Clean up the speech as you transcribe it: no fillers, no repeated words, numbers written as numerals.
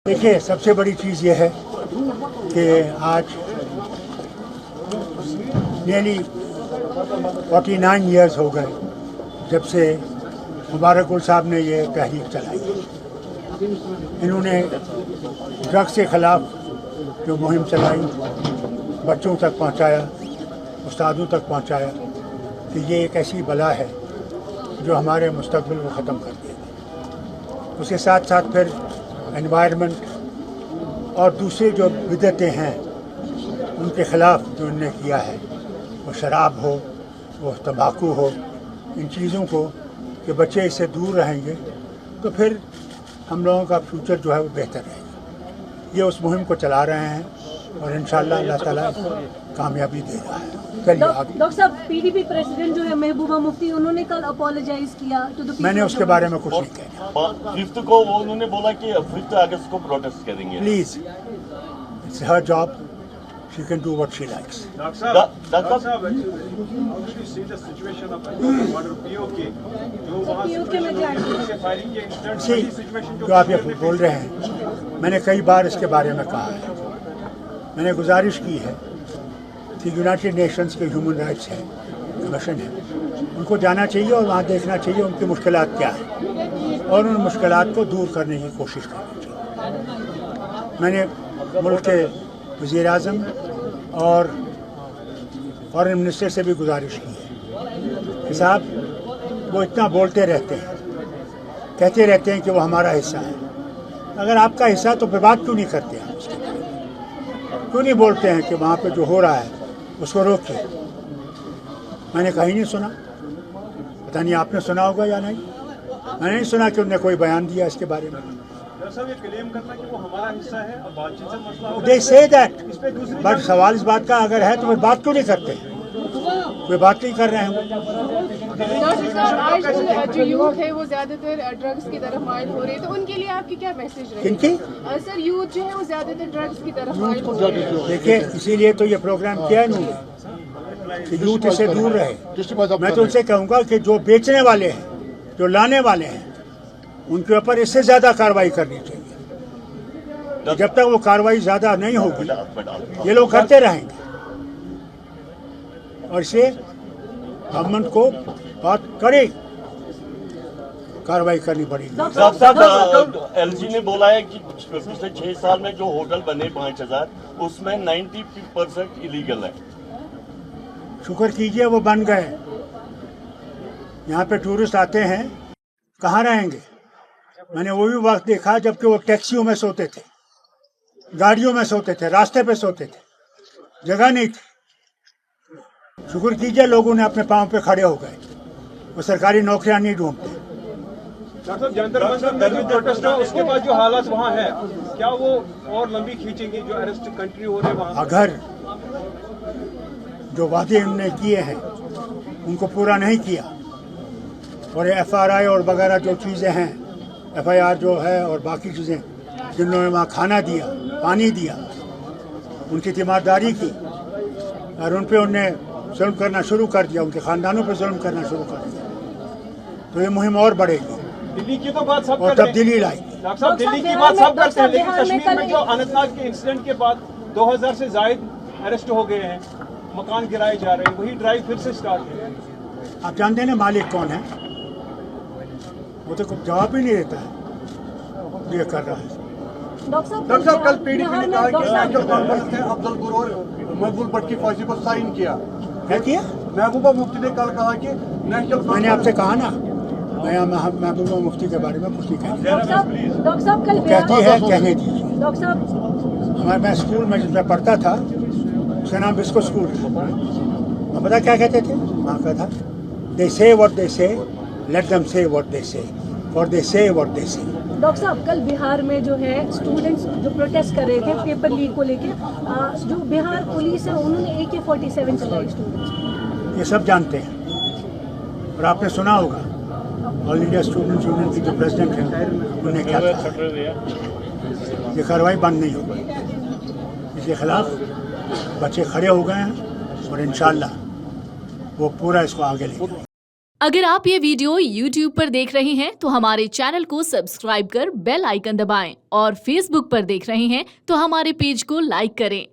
देखिए, सबसे बड़ी चीज़ ये है कि आज नियरली 49 ईयर्स हो गए जब से मुबारकुल साहब ने ये तहरीक चलाई। इन्होंने ड्रग्स के ख़िलाफ़ जो मुहिम चलाई, बच्चों तक पहुंचाया, उस्तादों तक पहुंचाया कि ये एक ऐसी बला है जो हमारे मुस्तक़बिल को ख़त्म कर देगी। उसके साथ साथ फिर एनवायरनमेंट और दूसरे जो बिदअतें हैं उनके ख़िलाफ़ जो उन्होंने किया है, वो शराब हो, वो तंबाकू हो, इन चीज़ों को कि बच्चे इससे दूर रहेंगे तो फिर हम लोगों का फ्यूचर जो है वो बेहतर रहेगा। ये उस मुहिम को चला रहे हैं और इंशाअल्लाह अल्लाह ताला कामयाबी दे रहा है। डॉक्टर साहब, पीडीपी प्रेसिडेंट जो है महबूबा मुफ्ती, उन्होंने कल अपोलोजाइज किया तो मैंने उसके बारे में कुछ नहीं कहना। 5th को उन्होंने बोला कि 5th अगस्त को प्रोटेस्ट करेंगे। Please, it's her job, she can do what she likes. Doctor साहब, जो आप ये बोल रहे हैं, मैंने कई बार इसके बारे में कहा है। मैंने गुजारिश की है कि यूनाइटेड नेशंस के ह्यूमन राइट्स है, कमीशन है, उनको जाना चाहिए और वहाँ देखना चाहिए उनकी मुश्किलात क्या है और उन मुश्किलात को दूर करने की कोशिश करनी चाहिए। मैंने मुल्क के वज़ीर आज़म और फॉरेन मिनिस्टर से भी गुजारिश की है कि साहब, वो इतना बोलते रहते हैं, कहते रहते हैं कि वो हमारा हिस्सा है। अगर आपका हिस्सा तो फिर बात क्यों नहीं करते हैं? क्यों नहीं बोलते हैं कि वहाँ पे जो हो रहा है उसको रोकिए? मैंने कहीं नहीं सुना, पता नहीं आपने सुना होगा या नहीं। मैंने नहीं सुना कि उन्होंने कोई बयान दिया इसके बारे में। They say that, बट सवाल इस बात का अगर है तो फिर बात क्यों नहीं करते? कोई बात नहीं कर रहे हैं। आज जो यूथ है वो ज्यादातर ड्रग्स की तरफ माइल हो रही है, तो उनके लिए आपकी क्या मैसेज रहेगी? किनकी? सर, यूथ जो है वो ज्यादातर ड्रग्स की तरफ माइल हो रही है। देखिए, इसीलिए तो ये प्रोग्राम किया है इन्होंने कि यूथ इससे दूर रहे। मैं तो उनसे कहूँगा कि जो बेचने वाले हैं, जो लाने वाले हैं, उनके ऊपर इससे ज़्यादा कार्रवाई करनी चाहिए। जब तक वो कार्रवाई ज़्यादा नहीं होगी ये लोग करते रहेंगे और इससे गवर्नमेंट को बहुत कड़ी कार्रवाई करनी पड़ेगी। एलजी ने बोला है कि पिछले 6 साल में जो होटल बने 5000, उसमें 90% इलीगल है। शुक्र कीजिए वो बन गए। यहाँ पे टूरिस्ट आते हैं, कहाँ रहेंगे? मैंने वो भी वक्त देखा जबकि वो टैक्सियों में सोते थे, गाड़ियों में सोते थे, रास्ते पे सोते थे, जगह नहीं थी। शुक्र कीजिए लोगों ने अपने पाँव पे खड़े हो गए, वो सरकारी नौकरियां नहीं ढूंढते। उसके बाद जो हालात वहाँ है, क्या वो और लंबी खींचेंगी जो अरेस्ट कंटिन्यू हो रहे वहाँ? अगर जो वादे उन्होंने किए हैं उनको पूरा नहीं किया और FRI और वगैरह जो चीज़ें हैं, FIR जो है और बाकी चीज़ें, जिन्होंने वहाँ खाना दिया, पानी दिया, उनकी तीमारदारी की और उन पे उन्होंने जुल्म करना शुरू कर दिया, उनके ख़ानदानों पे जुल्म करना शुरू कर दिया, तो ये मुहिम और बढ़ेगी। दिल्ली की तो बात सब और तब्दीली लाएगी। डॉक्टर साहब, दिल्ली की बात सब करते हैं, लेकिन कश्मीर में जो अनंतनाग के इंसिडेंट के बाद 2000 से जायद अरेस्ट हो गए हैं, मकान गिराए जा रहे हैं, वही ड्राइव फिर से स्टार्ट है। आप जानते हैं ना मालिक कौन है? वो तो जवाब ही नहीं देता है ये कर रहा है। डॉक्टर साहब, कल पीडीपी ने कहा कि नेशनल कॉन्फ्रेंस ने अफजल गुरू और मकबूल भट्ट की फांसी पर साइन किया। क्या किया? महबूबा मुफ्ती ने कल कहा कि नेशनल, मैंने आपसे कहा ना, मैं महबूबा मुफ्ती के बारे में कुछ नहीं कहती। डॉक्टर साहब कल कहती है, कहने दीजिए। डॉक्टर साहब, मैं स्कूल में जिसमें पढ़ता था उसका नाम बिस्को स्कूल था। मैं पता क्या कहते थे वहाँ का था, दे से व्हाट दे से, लेट देम से व्हाट दे से, और दे से व्हाट दे से। डॉक्टर साहब, कल बिहार में जो है स्टूडेंट्स जो प्रोटेस्ट कर रहे थे पेपर लीक को लेके, जो बिहार पुलिस है उन्होंने AK-47 चलाई स्टूडेंट्स। ये सब जानते हैं और आपने सुना होगा ऑल इंडिया स्टूडेंट्स यूनियन की जो प्रेसिडेंट हैं उन्होंने क्या कहा, ये कार्रवाई बंद नहीं होगी। इसके खिलाफ बच्चे खड़े हो गए हैं और इंशाअल्लाह वो पूरा इसको आगे लेंगे। अगर आप ये वीडियो YouTube पर देख रहे हैं तो हमारे चैनल को सब्सक्राइब कर बेल आइकन दबाएं और Facebook पर देख रहे हैं तो हमारे पेज को लाइक करें।